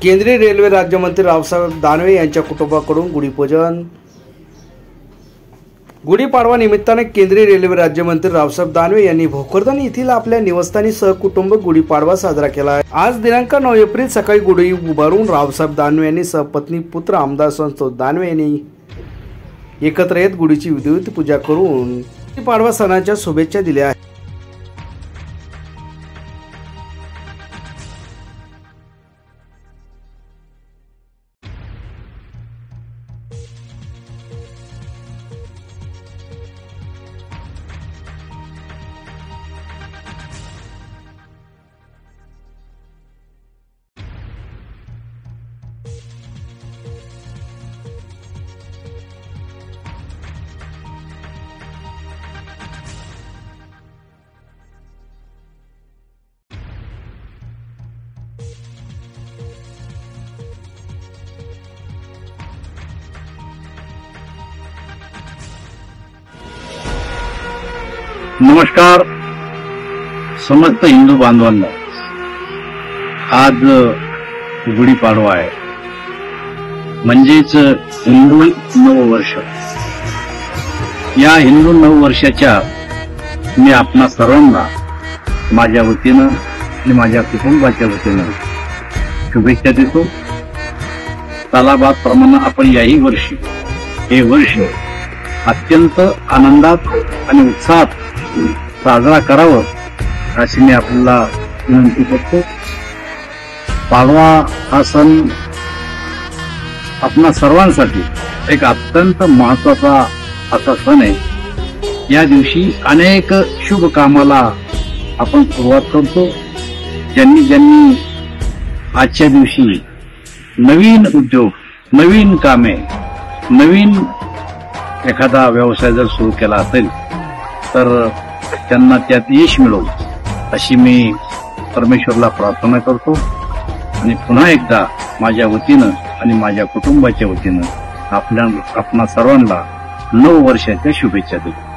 केंद्रीय रेल्वे राज्यमंत्री रावसाहेब दानवे यांच्या कुटुंबाकडून गुढीपूजन। गुढीपाडवा निमित्ताने केंद्रीय रेल्वे राज्यमंत्री रावसाहेब दानवे यांनी भोकरदन येथील आपल्या निवासस्थानी सहकुटुंब गुढीपाडवा साजरा केला आहे। आज दिनांक 9 एप्रिल सकाळी गुढी उभारून रावसाहेब दानवे यांनी सहपत्नी पुत्र आमदार संतोष दानवे यांनी एकत्र येत गुढीची विधिवत पूजा करून गुढीपाडवा सणाच्या शुभेच्छा दिल्या आहेत। नमस्कार समस्त हिंदू बांधवांना। आज गुढीपाडवा आहे, म्हणजेच हिंदू नववर्ष। या हिंदू नववर्षाच्या मी आपणा सर्वांना माझ्या वतीनं आणि माझ्या कुटुंबाच्या वतीनं शुभेच्छा देतो। तालाबादप्रमाणे आपण याही वर्षी हे वर्ष अत्यंत आनंदात आणि उत्साहात साजरा करावं अशी मी आपल्याला विनंती करतो। पाडवा हा सण आपणा सर्वांसाठी एक अत्यंत महत्वाचा असा सण आहे। या दिवशी अनेक शुभ कामाला आपण सुरुवात करतो। ज्यांनी आजच्या दिवशी नवीन उद्योग, नवीन कामे, नवीन एखादा व्यवसाय जर सुरू केला असेल तर त्यांना त्यात यश मिळो अशी मी परमेश्वरला प्रार्थना करतो आणि पुन्हा एकदा माझ्या वतीनं आणि माझ्या कुटुंबाच्या वतीनं आपणा सर्वांना नववर्षाच्या शुभेच्छा देतो।